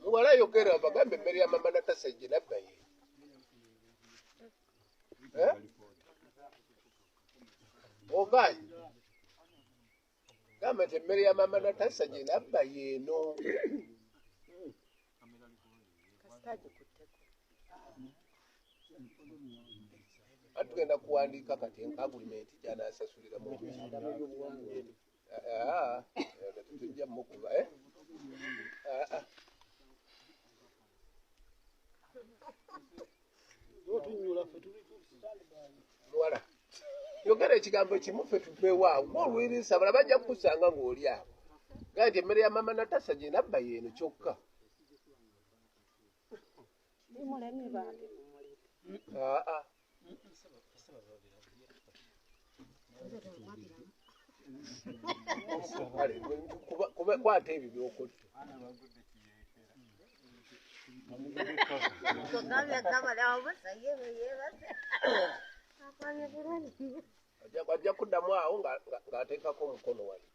Muwala yogera bagambe emmere ya mama natasajja nabba ye. Ovayi gamba nti emmere ya mama natasajja nabba yeeno. Atugenda kuwandiika kati enkagulimenti gy'anaasasulira mu tetujja mukuba muwala yogera ekigambo kimu ffe tuveewaawo ng'olwirisa bala bajja kukusanga ng'oli awo gaa nti emmere ya mama natasa gye nabba yeeno kyokka. Kwata ebyo byokotte. Ajja kuddamu awo ng'ateekako omukono wali.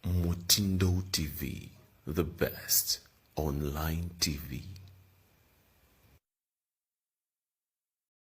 Mutindo TV, the best online TV.